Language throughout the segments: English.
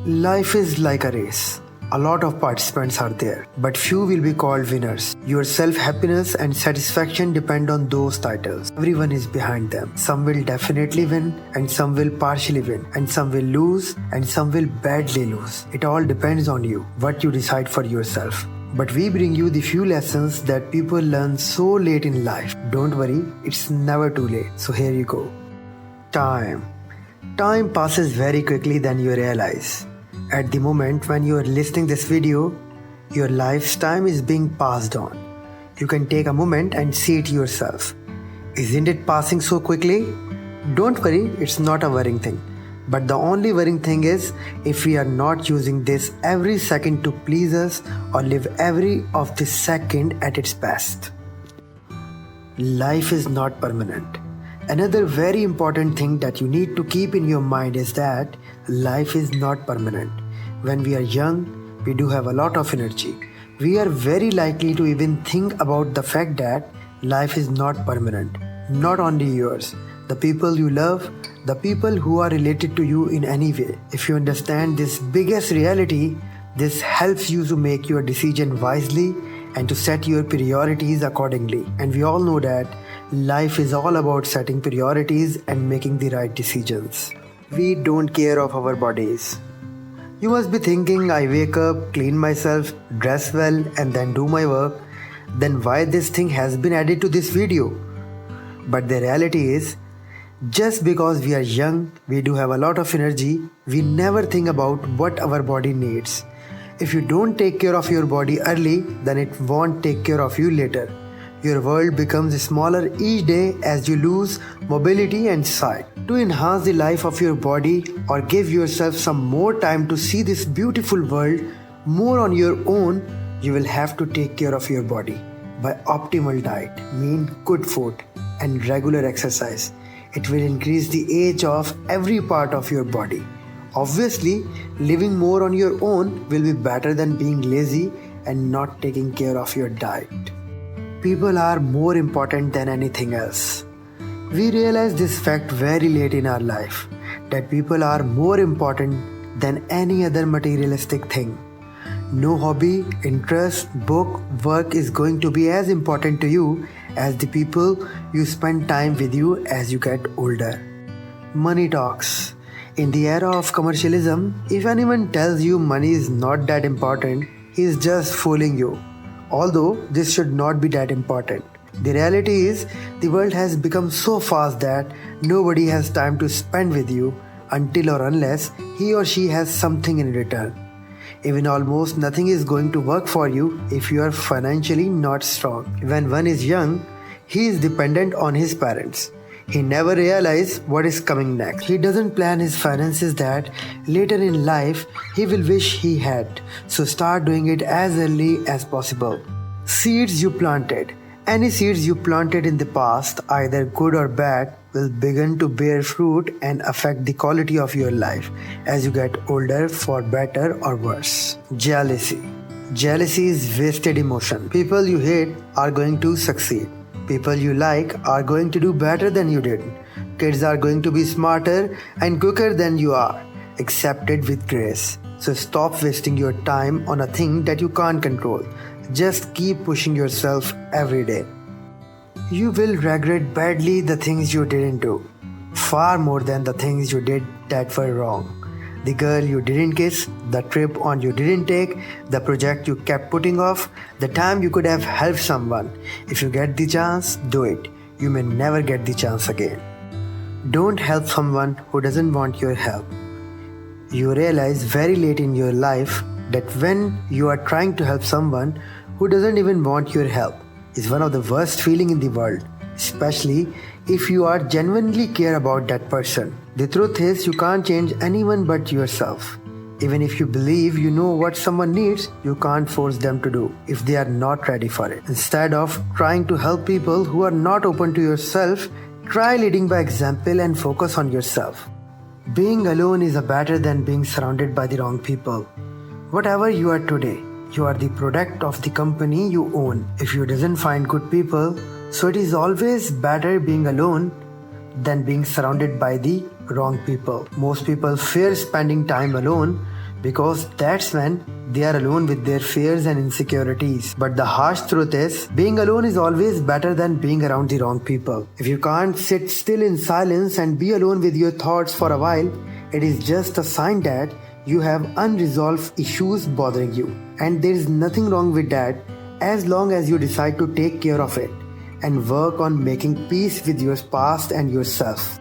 Life is like a race. A lot of participants are there, but few will be called winners. Your self-happiness and satisfaction depend on those titles. Everyone is behind them. Some will definitely win, and some will partially win, and some will lose, and some will badly lose. It all depends on you, what you decide for yourself. But we bring you the few lessons that people learn so late in life. Don't worry, it's never too late. So here you go. Time. Time passes very quickly than you realize. At the moment when you are listening this video, your life's time is being passed on. You can take a moment and see it yourself. Isn't it passing so quickly? Don't worry, it's not a worrying thing. But the only worrying thing is if we are not using this every second to please us or live every of this second at its best. Life is not permanent. Another very important thing that you need to keep in your mind is that life is not permanent. When we are young, we do have a lot of energy. We are very likely to even think about the fact that life is not permanent. Not only yours, the people you love, the people who are related to you in any way. If you understand this biggest reality, this helps you to make your decision wisely and to set your priorities accordingly. And we all know that life is all about setting priorities and making the right decisions. We don't care of our bodies. You must be thinking, I wake up, clean myself, dress well and then do my work. Then why this thing has been added to this video? But the reality is, just because we are young, we do have a lot of energy, we never think about what our body needs. If you don't take care of your body early, then it won't take care of you later. Your world becomes smaller each day as you lose mobility and sight. To enhance the life of your body or give yourself some more time to see this beautiful world more on your own, you will have to take care of your body by optimal diet, mean good food and regular exercise. It will increase the age of every part of your body. Obviously, living more on your own will be better than being lazy and not taking care of your diet. People are more important than anything else. We realize this fact very late in our life, that people are more important than any other materialistic thing. No hobby, interest, book, work is going to be as important to you as the people you spend time with you as you get older. Money talks. In the era of commercialism, if anyone tells you money is not that important, he is just fooling you. Although this should not be that important. The reality is, the world has become so fast that nobody has time to spend with you until or unless he or she has something in return. Even almost nothing is going to work for you if you are financially not strong. When one is young, he is dependent on his parents. He never realizes what is coming next. He doesn't plan his finances that later in life he will wish he had. So start doing it as early as possible. Seeds you planted. Any seeds you planted in the past, either good or bad, will begin to bear fruit and affect the quality of your life as you get older, for better or worse. Jealousy. Jealousy is wasted emotion. People you hate are going to succeed. People you like are going to do better than you did. Kids are going to be smarter and quicker than you are. Accept it with grace. So stop wasting your time on a thing that you can't control. Just keep pushing yourself every day. You will regret badly the things you didn't do. Far more than the things you did that were wrong. The girl you didn't kiss, the trip on you didn't take, the project you kept putting off, the time you could have helped someone. If you get the chance, do it. You may never get the chance again. Don't help someone who doesn't want your help. You realize very late in your life that when you are trying to help someone who doesn't even want your help, is one of the worst feelings in the world, especially if you are genuinely care about that person. The truth is, you can't change anyone but yourself. Even if you believe you know what someone needs, you can't force them to do if they are not ready for it. Instead of trying to help people who are not open to yourself, try leading by example and focus on yourself. Being alone is better than being surrounded by the wrong people. Whatever you are today, you are the product of the company you own. If you doesn't find good people, so it is always better being alone than being surrounded by the wrong people. Most people fear spending time alone because that's when they are alone with their fears and insecurities. But the harsh truth is, being alone is always better than being around the wrong people. If you can't sit still in silence and be alone with your thoughts for a while, it is just a sign that you have unresolved issues bothering you. And there is nothing wrong with that as long as you decide to take care of it and work on making peace with your past and yourself.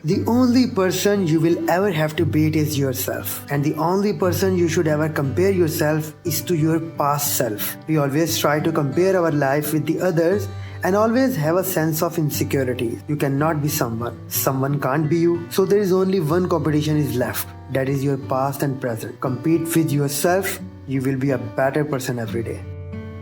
The only person you will ever have to beat is yourself, and the only person you should ever compare yourself is to your past self. We always try to compare our life with the others and always have a sense of insecurity. You cannot be someone can't be you, so there is only one competition is left, that is your past and present. Compete with yourself, you will be a better person every day.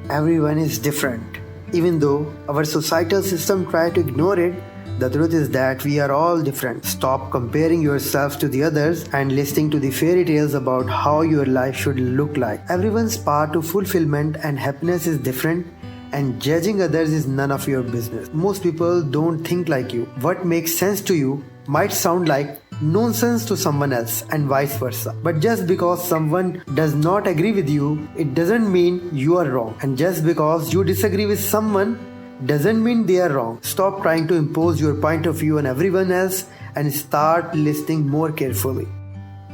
Everyone is different. Even though our societal system try to ignore it, the truth is that we are all different. Stop comparing yourself to the others and listening to the fairy tales about how your life should look like. Everyone's path to fulfillment and happiness is different, and judging others is none of your business. Most people don't think like you. What makes sense to you might sound like nonsense to someone else, and vice versa. But just because someone does not agree with you, it doesn't mean you are wrong. And just because you disagree with someone doesn't mean they are wrong. Stop trying to impose your point of view on everyone else and start listening more carefully.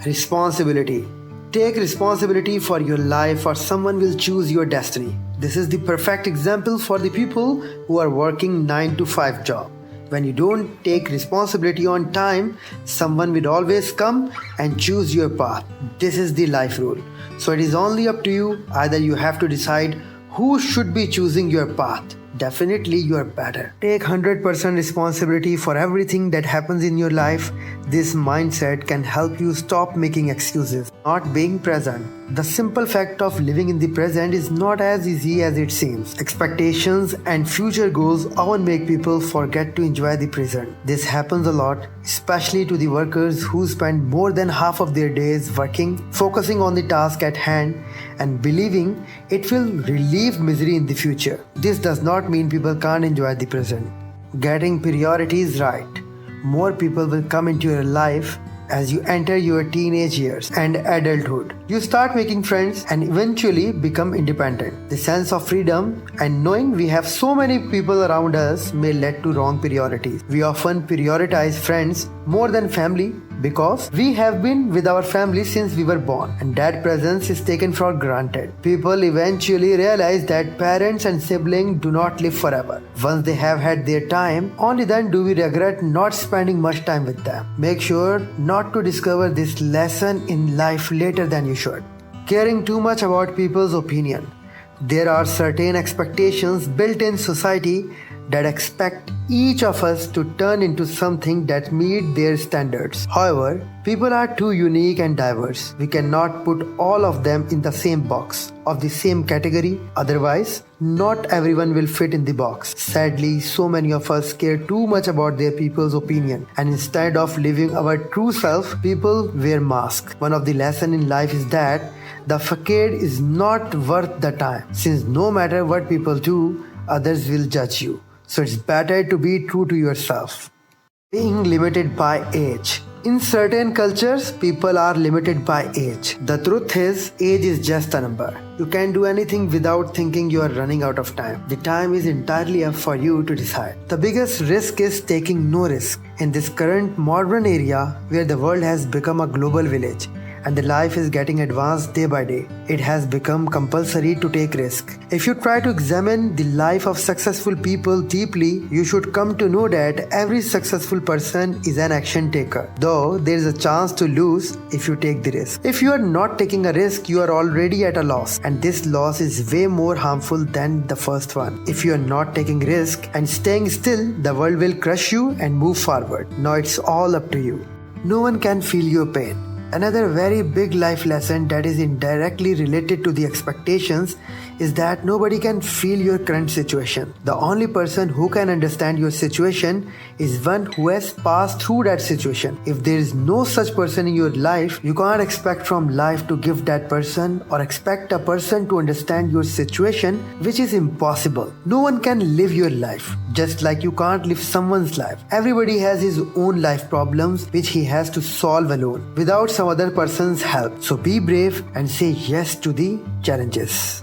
Responsibility. Take responsibility for your life, or someone will choose your destiny. This is the perfect example for the people who are working 9 to 5 job. When you don't take responsibility on time, someone will always come and choose your path. This is the life rule. So it is only up to you. Either you have to decide who should be choosing your path. Definitely you are better. Take 100% responsibility for everything that happens in your life. This mindset can help you stop making excuses, not being present. The simple fact of living in the present is not as easy as it seems. Expectations and future goals often make people forget to enjoy the present. This happens a lot, especially to the workers who spend more than half of their days working, focusing on the task at hand, and believing it will relieve misery in the future. This does not mean people can't enjoy the present. Getting priorities right. More people will come into your life as you enter your teenage years and adulthood. You start making friends and eventually become independent. The sense of freedom and knowing we have so many people around us may lead to wrong priorities. We often prioritize friends more than family because we have been with our family since we were born, and that presence is taken for granted. People eventually realize that parents and siblings do not live forever. Once they have had their time, only then do we regret not spending much time with them. Make sure not to discover this lesson in life later than you should. Caring too much about people's opinion. There are certain expectations built in society that expect each of us to turn into something that meet their standards. However, people are too unique and diverse. We cannot put all of them in the same box, of the same category. Otherwise, not everyone will fit in the box. Sadly, so many of us care too much about their people's opinion, and instead of living our true self, people wear masks. One of the lessons in life is that the facade is not worth the time, since no matter what people do, others will judge you. So it's better to be true to yourself. Being limited by age. In certain cultures, people are limited by age. The truth is, age is just a number. You can't do anything without thinking you are running out of time. The time is entirely up for you to decide. The biggest risk is taking no risk. In this current modern area where the world has become a global village, and the life is getting advanced day by day, it has become compulsory to take risk. If you try to examine the life of successful people deeply, you should come to know that every successful person is an action taker, though there is a chance to lose if you take the risk. If you are not taking a risk, you are already at a loss, and this loss is way more harmful than the first one. If you are not taking risk and staying still, the world will crush you and move forward. Now it's all up to you. No one can feel your pain. Another very big life lesson that is indirectly related to the expectations is that nobody can feel your current situation. The only person who can understand your situation is one who has passed through that situation. If there is no such person in your life, you can't expect from life to give that person or expect a person to understand your situation, which is impossible. No one can live your life, just like you can't live someone's life. Everybody has his own life problems which he has to solve alone without some other person's help. So be brave and say yes to the challenges.